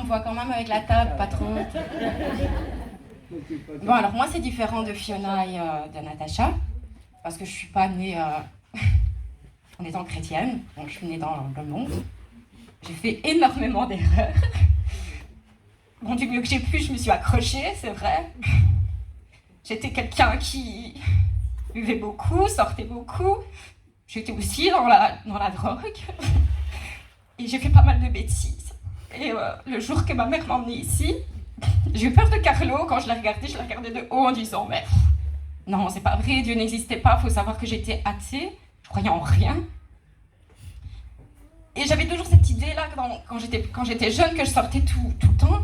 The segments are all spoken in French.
me voit quand même avec la table, pas trop. Bon, alors moi, c'est différent de Fiona et de Natacha, parce que je suis pas née en étant chrétienne, donc je suis née dans le monde. J'ai fait énormément d'erreurs. Bon, du mieux que j'ai pu, je me suis accrochée, c'est vrai. J'étais quelqu'un qui buvait beaucoup, sortait beaucoup. J'étais aussi dans la drogue. Et j'ai fait pas mal de bêtises. Et le jour que ma mère m'a emmenée ici, j'ai eu peur de Carlo. Quand je l'ai regardé de haut en disant « Mais non, c'est pas vrai, Dieu n'existait pas. Il faut savoir que j'étais athée. Je croyais en rien. » Et j'avais toujours cette idée-là, quand j'étais jeune, que je sortais tout le temps,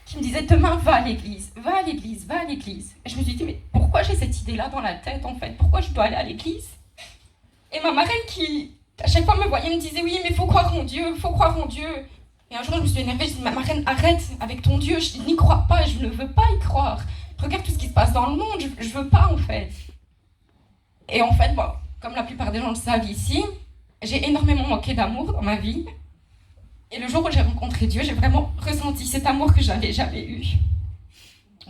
qui me disait « Demain, va à l'église, va à l'église, va à l'église. » Et je me suis dit « Mais pourquoi j'ai cette idée-là dans la tête, en fait? Pourquoi je dois aller à l'église ?» Et ma marraine qui, à chaque fois, me voyait, me disait « Oui, mais il faut croire en Dieu, il faut croire en Dieu. » Et un jour, je me suis énervée, je dis « Ma marraine, arrête avec ton Dieu, je n'y crois pas, je ne veux pas y croire. Regarde tout ce qui se passe dans le monde, je veux pas, en fait. » Et en fait, bon, comme la plupart des gens le savent ici, j'ai énormément manqué d'amour dans ma vie. Et le jour où j'ai rencontré Dieu, j'ai vraiment ressenti cet amour que j'avais jamais eu.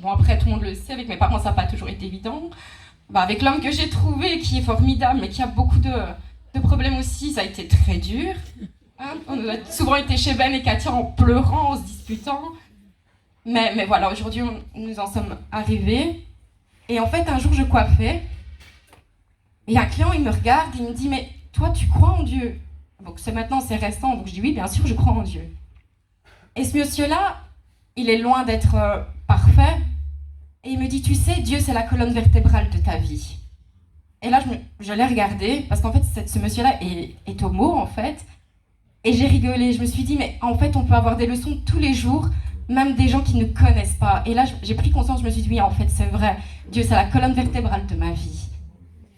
Bon, après, tout le monde le sait, avec mes parents, ça n'a pas toujours été évident. Bah, avec l'homme que j'ai trouvé, qui est formidable, mais qui a beaucoup de problèmes aussi, ça a été très dur. Hein, on a souvent été chez Ben et Katia en pleurant, en se disputant. Mais voilà, aujourd'hui, nous en sommes arrivés. Et en fait, un jour, je coiffais. Et un client, il me regarde, il me dit « Mais toi, tu crois en Dieu ?» Donc maintenant, c'est récent, donc je dis « Oui, bien sûr, je crois en Dieu. » Et ce monsieur-là, il est loin d'être parfait. Et il me dit « Tu sais, Dieu, c'est la colonne vertébrale de ta vie. » Et là, je l'ai regardé, parce qu'en fait, ce monsieur-là est homo, en fait. Et j'ai rigolé, je me suis dit « Mais en fait, on peut avoir des leçons tous les jours, même des gens qui ne connaissent pas. » Et là, j'ai pris conscience, je me suis dit « Oui, en fait, c'est vrai. Dieu, c'est la colonne vertébrale de ma vie. »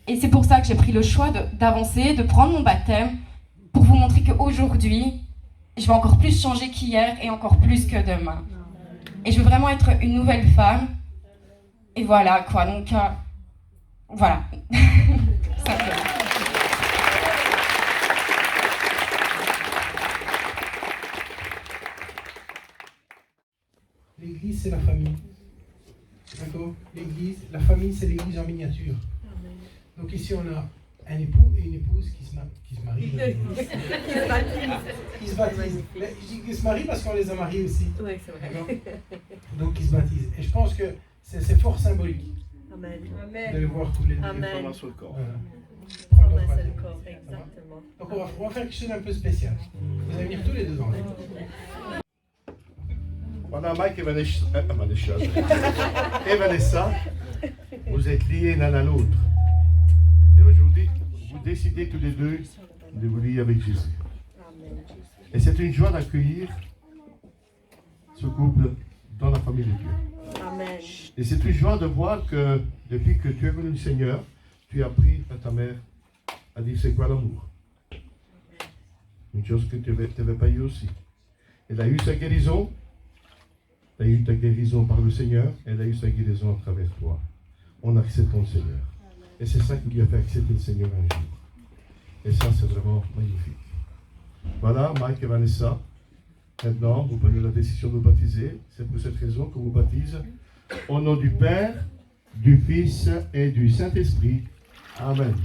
Et c'est pour ça que j'ai pris le choix d'avancer, de prendre mon baptême, pour vous montrer qu'aujourd'hui, je vais encore plus changer qu'hier et encore plus que demain. Et je veux vraiment être une nouvelle femme. Et voilà, quoi. Donc, voilà. Simplement. L'église, c'est la famille. D'accord? L'église, la famille, c'est l'église en miniature. Donc ici, on a un époux et une épouse qui se marient. Qui se baptisent. Mais je dis qu'ils se marient parce qu'on les a mariés aussi. Oui, c'est vrai. Donc ils se baptisent. Et je pense que c'est fort symbolique. Amen. De les voir tous les deux. Amen. Sur le corps. Voilà. Prendre un seul corps, exactement. Donc on va faire quelque chose d'un peu spécial. Vous allez venir tous les deux dans les. Pendant Mike et Vanessa, vous êtes liés l'un à l'autre. Et aujourd'hui, vous décidez tous les deux de vous lier avec Jésus. Et c'est une joie d'accueillir ce couple dans la famille de Dieu. Amen. Et c'est une joie de voir que depuis que tu es venu le Seigneur, tu as appris à ta mère à dire c'est quoi l'amour. Une chose que tu n'avais pas eu aussi. Elle a eu sa guérison. Tu as eu ta guérison par le Seigneur. Elle a eu sa guérison à travers toi. On accepte ton Seigneur. Et c'est ça qui lui a fait accepter le Seigneur un jour. Et ça, c'est vraiment magnifique. Voilà, Mike et Vanessa. Maintenant, vous prenez la décision de vous baptiser. C'est pour cette raison que vous baptise au nom du Père, du Fils et du Saint-Esprit. Amen.